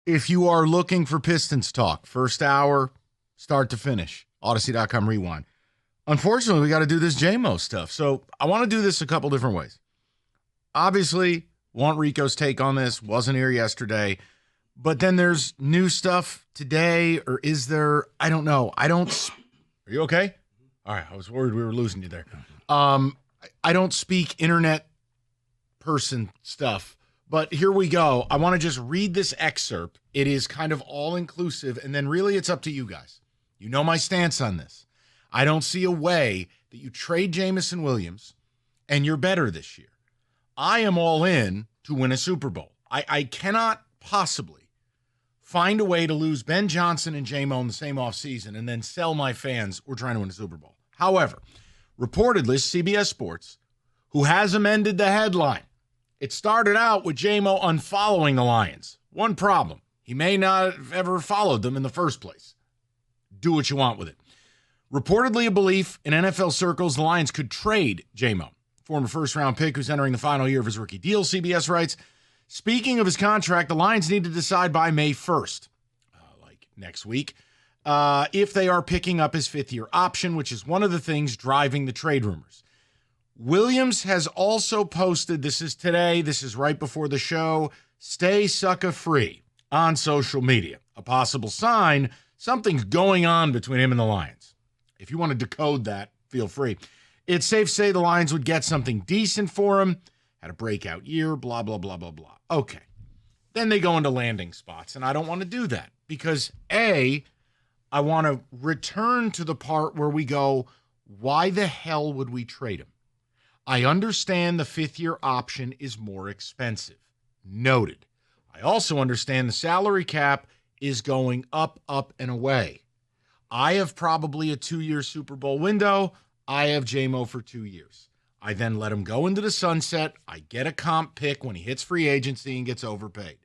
If you are looking for Pistons talk, first hour, start to finish, Odyssey.com rewind. Unfortunately, we got to do this JMO stuff. So I want to do this a couple different ways. Obviously, want Rico's take on this. Wasn't here yesterday. But then there's new stuff today, or is there? I don't know. Are you okay? All right. I was worried we were losing you there. I don't speak internet person stuff. But here we go. I want to just read this excerpt. It is kind of all-inclusive, and then really it's up to you guys. You know my stance on this. I don't see a way that you trade Jameson Williams and you're better this year. I am all in to win a Super Bowl. I cannot possibly find a way to lose Ben Johnson and J-Mo in the same offseason and then sell my fans we're trying to win a Super Bowl. However, reportedly, CBS Sports, who has amended the headline, it started out with J-Mo unfollowing the Lions. One problem. He may not have ever followed them in the first place. Do what you want with it. Reportedly a belief in NFL circles the Lions could trade J-Mo, former first-round pick who's entering the final year of his rookie deal, CBS writes. Speaking of his contract, the Lions need to decide by May 1st, like next week, if they are picking up his fifth-year option, which is one of the things driving the trade rumors. Williams has also posted, this is today, this is right before the show, stay sucker free on social media. A possible sign something's going on between him and the Lions. If you want to decode that, feel free. It's safe to say the Lions would get something decent for him, had a breakout year, blah, blah, blah, blah, blah. Okay. Then they go into landing spots, and I don't want to do that because, A, I want to return to the part where we go, why the hell would we trade him? I understand the fifth-year option is more expensive. Noted. I also understand the salary cap is going up, and away. I have probably a 2-year Super Bowl window. I have J-Mo for 2 years. I then let him go into the sunset. I get a comp pick when he hits free agency and gets overpaid.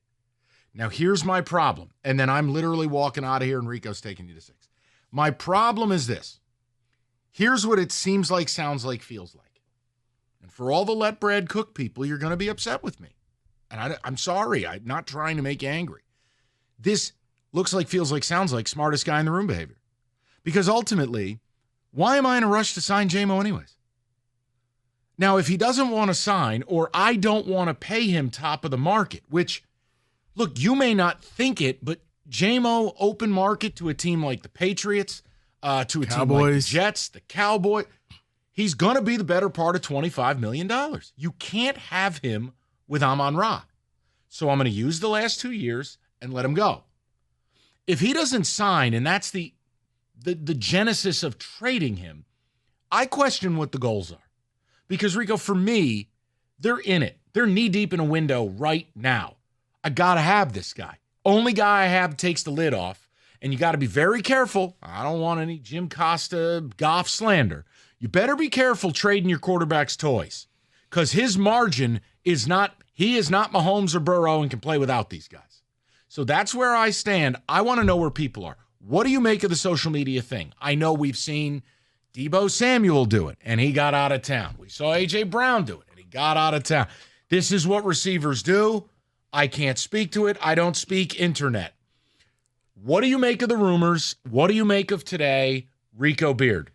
Now, here's my problem. And then I'm literally walking out of here and Rico's taking you to 6. My problem is this. Here's what it seems like, sounds like, feels like. And for all the let Brad cook people, you're going to be upset with me. And I'm sorry. I'm not trying to make you angry. This looks like, feels like, sounds like smartest guy in the room behavior. Because ultimately, why am I in a rush to sign J-Mo anyways? Now, if he doesn't want to sign or I don't want to pay him top of the market, which, look, you may not think it, but J-Mo open market to a team like the Patriots, to a Cowboys. Team like the Jets, the Cowboys, he's going to be the better part of $25 million. You can't have him with Amon-Ra. So I'm going to use the last 2 years and let him go. If he doesn't sign, and that's the genesis of trading him, I question what the goals are. Because, Rico, for me, they're in it. They're knee-deep in a window right now. I got to have this guy. Only guy I have takes the lid off, and you got to be very careful. I don't want any Jim Costa Goff slander. You better be careful trading your quarterback's toys because his margin is not – he is not Mahomes or Burrow and can play without these guys. So that's where I stand. I want to know where people are. What do you make of the social media thing? I know we've seen Deebo Samuel do it, and he got out of town. We saw A.J. Brown do it, and he got out of town. This is what receivers do. I can't speak to it. I don't speak internet. What do you make of the rumors? What do you make of today, Rico Beard?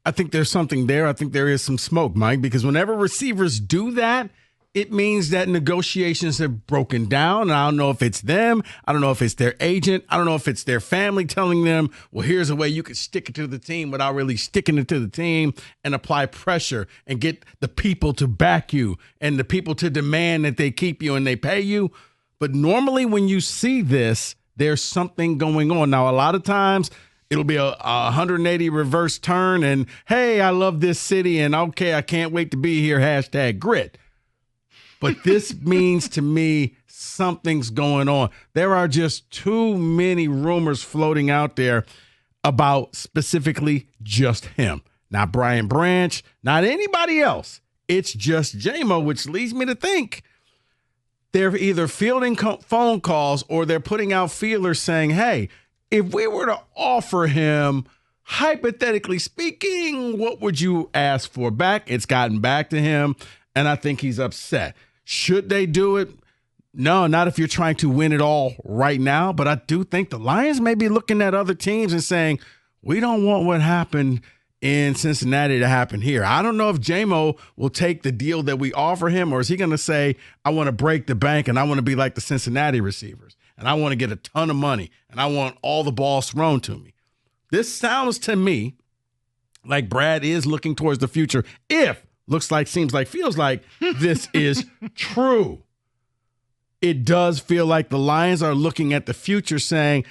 I think there's something there. I think there is some smoke, Mike, because whenever receivers do that, it means that negotiations have broken down. And I don't know if it's them. I don't know if it's their agent. I don't know if it's their family telling them, well, here's a way you could stick it to the team without really sticking it to the team and apply pressure and get the people to back you and the people to demand that they keep you and they pay you. But normally when you see this, there's something going on. Now, a lot of times it'll be a 180 reverse turn and, hey, I love this city and okay, I can't wait to be here, #grit. But this means to me something's going on. There are just too many rumors floating out there about specifically just him. Not Brian Branch, not anybody else. It's just J-Mo, which leads me to think they're either fielding phone calls or they're putting out feelers saying, hey, if we were to offer him, hypothetically speaking, what would you ask for back? It's gotten back to him, and I think he's upset. Should they do it? No, not if you're trying to win it all right now. But I do think the Lions may be looking at other teams and saying, we don't want what happened in Cincinnati to happen here. I don't know if J-Mo will take the deal that we offer him, or is he going to say, I want to break the bank and I want to be like the Cincinnati receivers and I want to get a ton of money and I want all the balls thrown to me. This sounds to me like Brad is looking towards the future. If looks like, seems like, feels like this is true. It does feel like the Lions are looking at the future saying,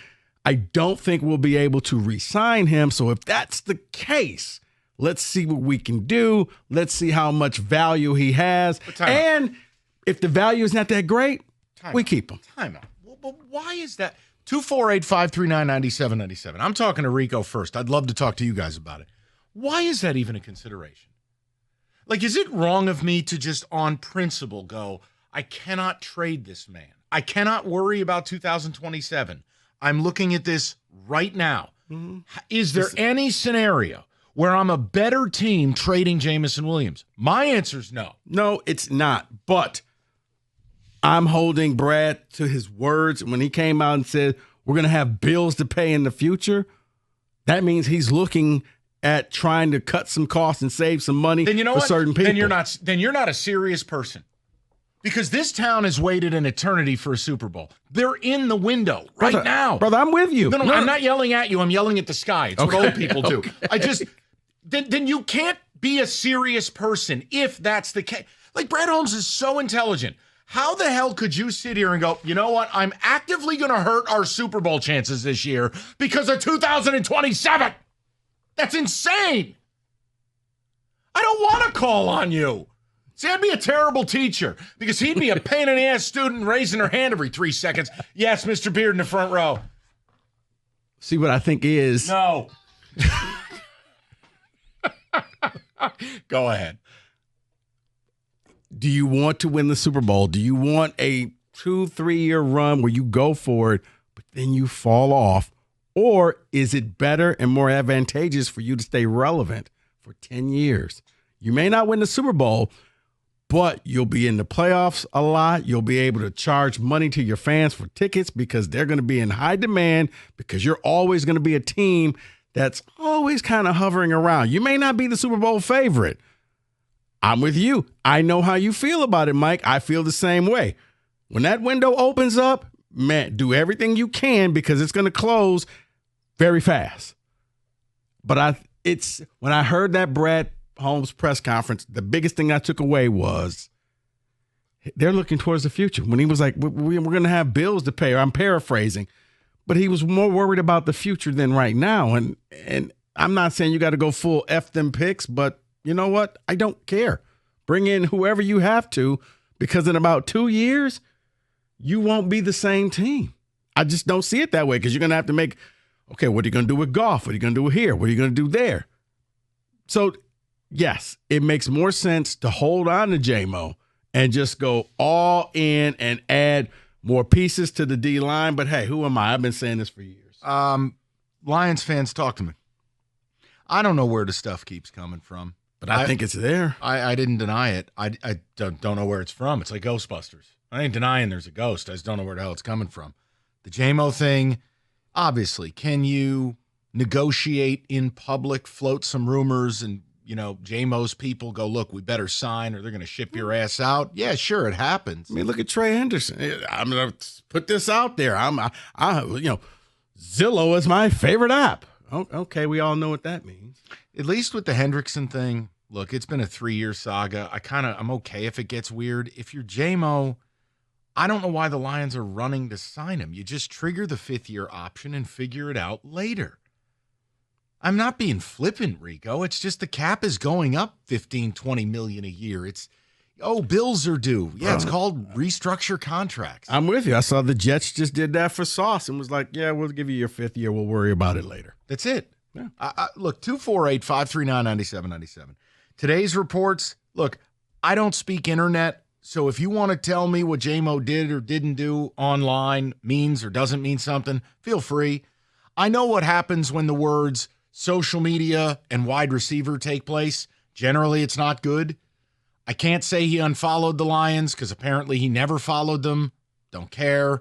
I don't think we'll be able to re-sign him. So if that's the case, let's see what we can do. Let's see how much value he has. And if the value is not that great, we keep him. Time out. Well, but why is that? 248-539-9797. I'm talking to Rico first. I'd love to talk to you guys about it. Why is that even a consideration? Like, is it wrong of me to just on principle go, I cannot trade this man. I cannot worry about 2027. I'm looking at this right now. Mm-hmm. Is there any scenario where I'm a better team trading Jameson Williams? My answer is no. No, it's not. But I'm holding Brad to his words. When he came out and said, we're going to have bills to pay in the future, that means he's looking at trying to cut some costs and save some money for certain people. Then you're not a serious person. Because this town has waited an eternity for a Super Bowl. They're in the window right now. Brother, I'm with you. No, I'm not yelling at you. I'm yelling at the sky. It's what old people do. I just, then you can't be a serious person if that's the case. Like, Brad Holmes is so intelligent. How the hell could you sit here and go, you know what? I'm actively going to hurt our Super Bowl chances this year because of 2027. That's insane. I don't want to call on you. See, I'd be a terrible teacher because he'd be a pain in the ass student raising her hand every 3 seconds. Yes, Mr. Beard in the front row. See, what I think is... No. Go ahead. Do you want to win the Super Bowl? Do you want a 2-3 year run where you go for it, but then you fall off? Or is it better and more advantageous for you to stay relevant for 10 years? You may not win the Super Bowl, but you'll be in the playoffs a lot. You'll be able to charge money to your fans for tickets because they're going to be in high demand because you're always going to be a team that's always kind of hovering around. You may not be the Super Bowl favorite. I'm with you. I know how you feel about it, Mike. I feel the same way. When that window opens up, man, do everything you can because it's going to close very fast. But when I heard that Brad Holmes press conference, the biggest thing I took away was they're looking towards the future. When he was like, we're going to have bills to pay, or I'm paraphrasing, but he was more worried about the future than right now. And I'm not saying you got to go full F them picks, but you know what? I don't care. Bring in whoever you have to, because in about 2 years, you won't be the same team. I just don't see it that way because you're going to have to make, okay, what are you going to do with Goff? What are you going to do here? What are you going to do there? So, yes, it makes more sense to hold on to J-Mo and just go all in and add more pieces to the D-line. But, hey, who am I? I've been saying this for years. Lions fans, talk to me. I don't know where the stuff keeps coming from. But I think it's there. I didn't deny it. I don't know where it's from. It's like Ghostbusters. I ain't denying there's a ghost. I just don't know where the hell it's coming from. The J-Mo thing, obviously, can you negotiate in public, float some rumors, and, you know, J-Mo's people go, look, we better sign or they're going to ship your ass out? Yeah, sure, it happens. I mean, look at Trey Henderson. I'm going to put this out there. Zillow is my favorite app. Okay, we all know what that means. At least with the Hendrickson thing, look, it's been a 3-year saga. I'm okay if it gets weird. If you're J-Mo, I don't know why the Lions are running to sign him. You just trigger the 5th-year option and figure it out later. I'm not being flippant, Rico. It's just the cap is going up $15-20 million a year. Bills are due. Yeah, it's called restructure contracts. I'm with you. I saw the Jets just did that for Sauce and was like, yeah, we'll give you your 5th year. We'll worry about it later. That's it. Yeah. Look, 248-539-9797. Today's reports, look, I don't speak internet, so if you want to tell me what J-Mo did or didn't do online means or doesn't mean something, feel free. I know what happens when the words social media and wide receiver take place. Generally, it's not good. I can't say he unfollowed the Lions because apparently he never followed them don't care.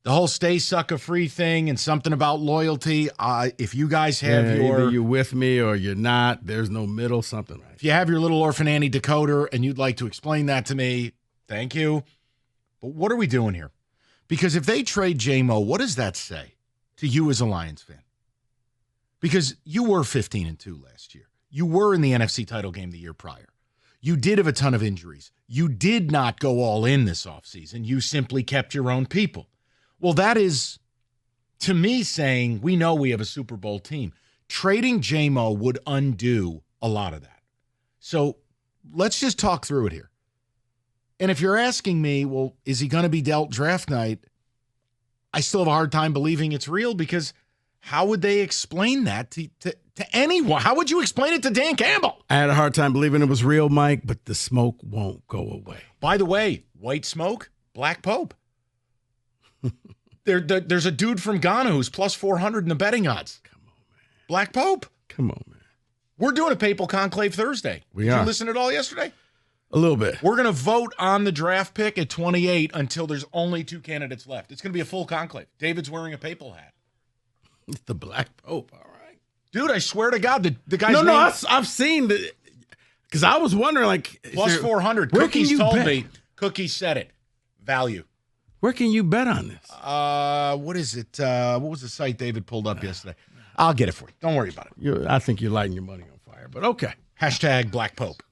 The whole stay sucker-free thing and something about loyalty. If you guys have either you're with me or you're not. There's no middle, something like that. If you have your little Orphan Annie decoder and you'd like to explain that to me, thank you. But what are we doing here? Because if they trade J-Mo, what does that say to you as a Lions fan? Because you were 15-2 last year. You were in the NFC title game the year prior. You did have a ton of injuries. You did not go all in this offseason. You simply kept your own people. Well, that is, to me, saying we know we have a Super Bowl team. Trading J-Mo would undo a lot of that. So let's just talk through it here. And if you're asking me, well, is he going to be dealt draft night? I still have a hard time believing it's real because how would they explain that to anyone? How would you explain it to Dan Campbell? I had a hard time believing it was real, Mike, but the smoke won't go away. By the way, white smoke, black Pope. There's a dude from Ghana who's plus 400 in the betting odds. Come on, man. Black Pope. Come on, man. We're doing a papal conclave Thursday. Did you listen at all yesterday? A little bit. We're going to vote on the draft pick at 28 until there's only 2 candidates left. It's going to be a full conclave. David's wearing a papal hat. It's the Black Pope, all right. Dude, I swear to God, the guy's No, name... I've seen the... Because I was wondering, like... Plus 400. Cookies told me. Cookies said it. Value. Where can you bet on this? What is it? What was the site David pulled up yesterday? I'll get it for you. Don't worry about it. I think you're lighting your money on fire, but okay. Hashtag Black Pope.